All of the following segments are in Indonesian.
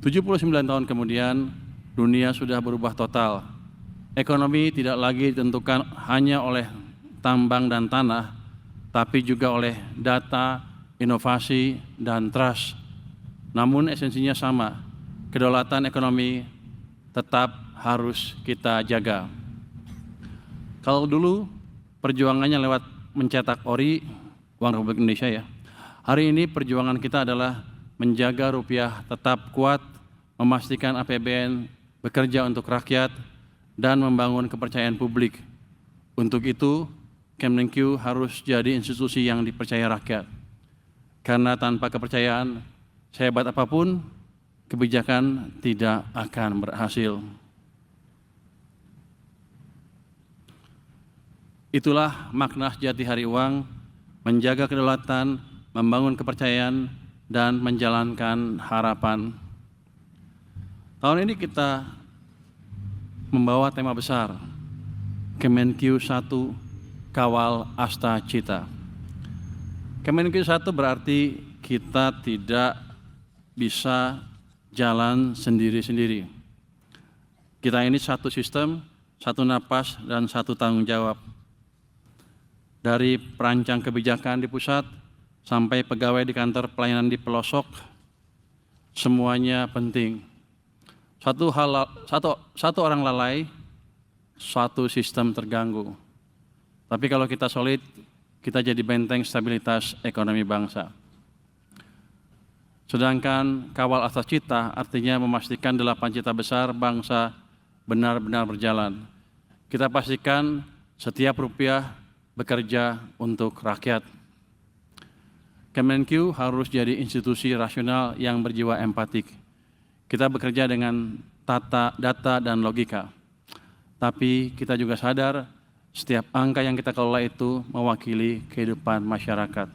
79 tahun kemudian, dunia sudah berubah total. Ekonomi tidak lagi ditentukan hanya oleh tambang dan tanah, tapi juga oleh data, inovasi, dan trust. Namun esensinya sama, kedaulatan ekonomi tetap harus kita jaga. Kalau dulu perjuangannya lewat mencetak ori, uang Republik Indonesia ya. Hari ini perjuangan kita adalah menjaga rupiah tetap kuat, memastikan APBN bekerja untuk rakyat, dan membangun kepercayaan publik. Untuk itu, Kemenkeu harus jadi institusi yang dipercaya rakyat. Karena tanpa kepercayaan, sehebat apapun, kebijakan tidak akan berhasil. Itulah makna sejati Hari Uang, menjaga kedaulatan, membangun kepercayaan, dan menjalankan harapan. Tahun ini kita membawa tema besar, Kemenkeu 1, Kawal Asta Cita. Kemenkeu 1 berarti kita tidak bisa jalan sendiri-sendiri. Kita ini satu sistem, satu napas, dan satu tanggung jawab. Dari perancang kebijakan di pusat sampai pegawai di kantor pelayanan di pelosok, semuanya penting. Satu orang lalai, satu sistem terganggu. Tapi kalau kita solid, kita jadi benteng stabilitas ekonomi bangsa. Sedangkan kawal asta cita artinya memastikan 8 cita besar bangsa benar-benar berjalan. Kita pastikan setiap rupiah bekerja untuk rakyat. Kemenkeu harus jadi institusi rasional yang berjiwa empatik. Kita bekerja dengan data dan logika. Tapi kita juga sadar setiap angka yang kita kelola itu mewakili kehidupan masyarakat.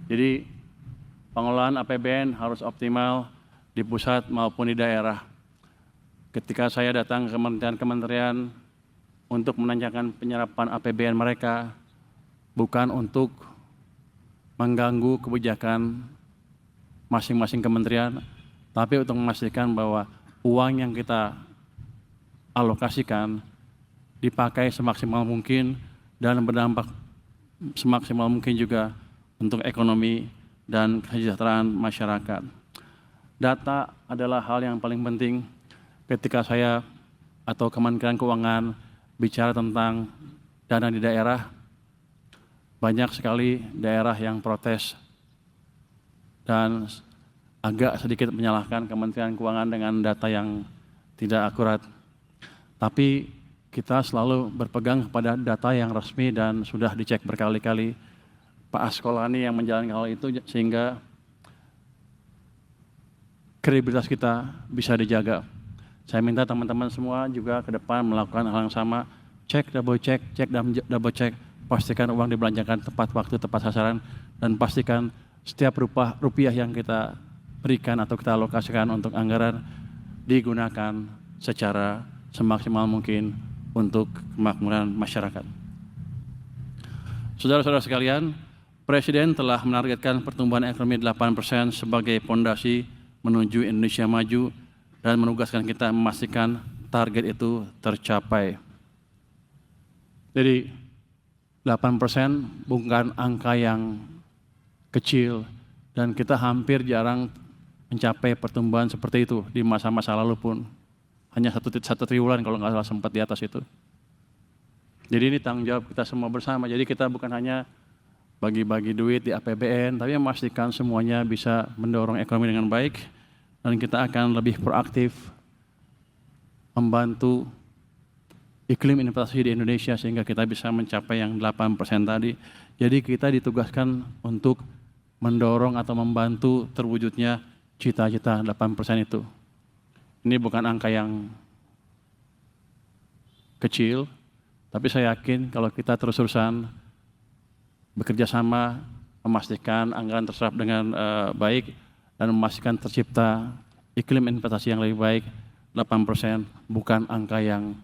Jadi pengelolaan APBN harus optimal di pusat maupun di daerah. Ketika saya datang ke kementerian untuk menanyakan penyerapan APBN mereka, bukan untuk mengganggu kebijakan masing-masing kementerian, tapi untuk memastikan bahwa uang yang kita alokasikan dipakai semaksimal mungkin dan berdampak semaksimal mungkin juga untuk ekonomi dan kesejahteraan masyarakat. Data adalah hal yang paling penting ketika saya atau Kementerian Keuangan bicara tentang dana di daerah. Banyak sekali daerah yang protes dan agak sedikit menyalahkan Kementerian Keuangan dengan data yang tidak akurat. Tapi kita selalu berpegang kepada data yang resmi dan sudah dicek berkali-kali Pak Askolani yang menjalankan hal itu, sehingga kredibilitas kita bisa dijaga. Saya minta teman-teman semua juga ke depan melakukan hal yang sama, cek, double check, pastikan uang dibelanjakan tepat waktu, tepat sasaran, dan pastikan setiap rupiah yang kita berikan atau kita alokasikan untuk anggaran digunakan secara semaksimal mungkin untuk kemakmuran masyarakat. Saudara-saudara sekalian, Presiden telah menargetkan pertumbuhan ekonomi 8% sebagai pondasi menuju Indonesia maju dan menugaskan kita memastikan target itu tercapai. Jadi 8% bukan angka yang kecil dan kita hampir jarang mencapai pertumbuhan seperti itu di masa-masa lalu pun. Hanya 1 triliunan kalau nggak salah sempat di atas itu. Jadi ini tanggung jawab kita semua bersama. Jadi kita bukan hanya bagi-bagi duit di APBN, tapi memastikan semuanya bisa mendorong ekonomi dengan baik dan kita akan lebih proaktif membantu iklim investasi di Indonesia sehingga kita bisa mencapai yang 8% tadi. Jadi kita ditugaskan untuk mendorong atau membantu terwujudnya cita-cita 8% itu. Ini bukan angka yang kecil, tapi saya yakin kalau kita terus-terusan bekerja sama memastikan anggaran terserap dengan baik dan memastikan tercipta iklim investasi yang lebih baik, 8% bukan angka yang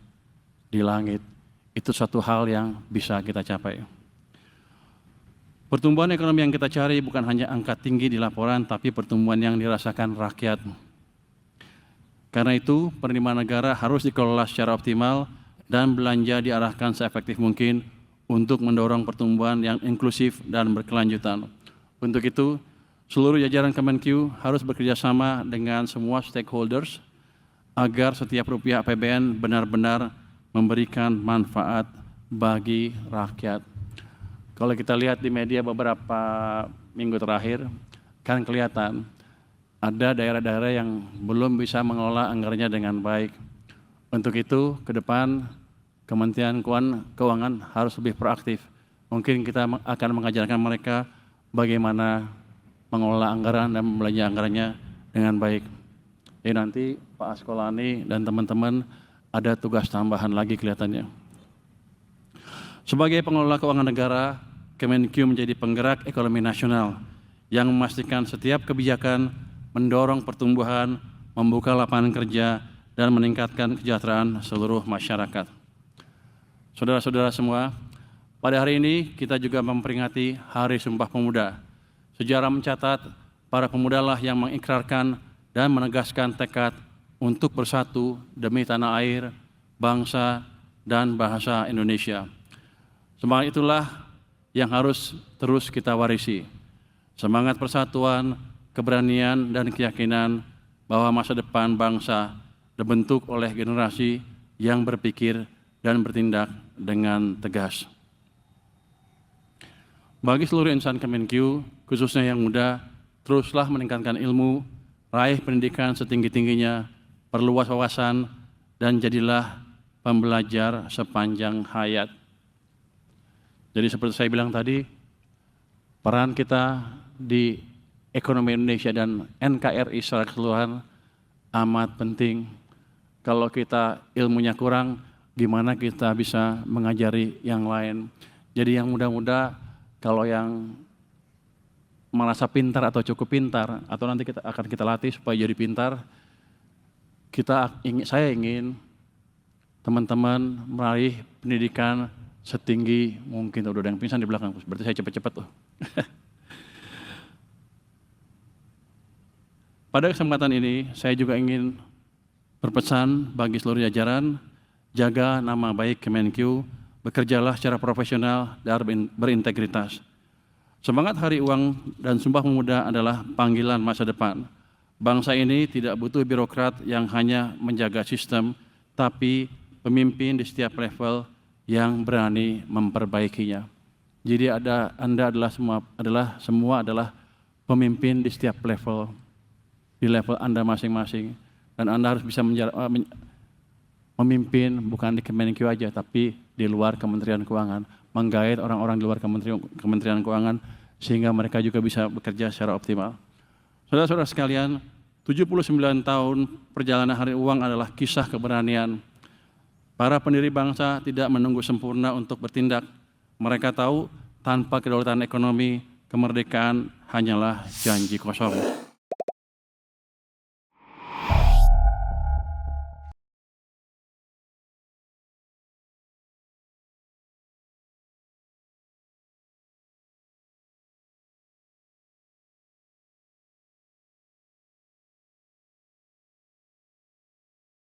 di langit. Itu suatu hal yang bisa kita capai. Pertumbuhan ekonomi yang kita cari bukan hanya angka tinggi di laporan, tapi pertumbuhan yang dirasakan rakyat. Karena itu, penerimaan negara harus dikelola secara optimal dan belanja diarahkan seefektif mungkin untuk mendorong pertumbuhan yang inklusif dan berkelanjutan. Untuk itu, seluruh jajaran Kemenq harus bekerja sama dengan semua stakeholders agar setiap rupiah APBN benar-benar memberikan manfaat bagi rakyat. Kalau kita lihat di media beberapa minggu terakhir, kan kelihatan ada daerah-daerah yang belum bisa mengelola anggarannya dengan baik. Untuk itu, ke depan Kementerian Keuangan harus lebih proaktif. Mungkin kita akan mengajarkan mereka bagaimana mengelola anggaran dan membelanja anggarannya dengan baik. Jadi nanti Pak Askolani dan teman-teman ada tugas tambahan lagi kelihatannya. Sebagai pengelola keuangan negara, Kemenq menjadi penggerak ekonomi nasional yang memastikan setiap kebijakan mendorong pertumbuhan, membuka lapangan kerja, dan meningkatkan kesejahteraan seluruh masyarakat. Saudara-saudara semua, pada hari ini kita juga memperingati Hari Sumpah Pemuda. Sejarah mencatat para pemudalah yang mengikrarkan dan menegaskan tekad untuk bersatu demi tanah air, bangsa, dan bahasa Indonesia. Semangat itulah yang harus terus kita warisi. Semangat persatuan, keberanian, dan keyakinan bahwa masa depan bangsa dibentuk oleh generasi yang berpikir dan bertindak dengan tegas. Bagi seluruh insan Kemenq, khususnya yang muda, teruslah meningkatkan ilmu, raih pendidikan setinggi-tingginya, perluas wawasan, dan jadilah pembelajar sepanjang hayat. Jadi seperti saya bilang tadi, peran kita di ekonomi Indonesia dan NKRI secara keseluruhan amat penting. Kalau kita ilmunya kurang, gimana kita bisa mengajari yang lain. Jadi yang muda-muda, kalau yang merasa pintar atau cukup pintar, atau nanti akan kita latih supaya jadi pintar, saya ingin teman-teman meraih pendidikan setinggi mungkin. Udah ada yang pingsan di belakang, berarti saya cepat-cepat tuh. Pada kesempatan ini, saya juga ingin berpesan bagi seluruh jajaran, jaga nama baik Kemenq, bekerjalah secara profesional dan berintegritas. Semangat Hari Uang dan Sumpah Pemuda adalah panggilan masa depan. Bangsa ini tidak butuh birokrat yang hanya menjaga sistem, tapi pemimpin di setiap level yang berani memperbaikinya. Jadi Anda semua adalah pemimpin di setiap level, di level Anda masing-masing. Dan Anda harus bisa memimpin bukan di Kemenq aja, tapi di luar Kementerian Keuangan, menggait orang-orang di luar Kementerian Keuangan sehingga mereka juga bisa bekerja secara optimal. Saudara-saudara sekalian, 79 tahun perjalanan Hari Uang adalah kisah keberanian. Para pendiri bangsa tidak menunggu sempurna untuk bertindak. Mereka tahu tanpa kedaulatan ekonomi, kemerdekaan hanyalah janji kosong.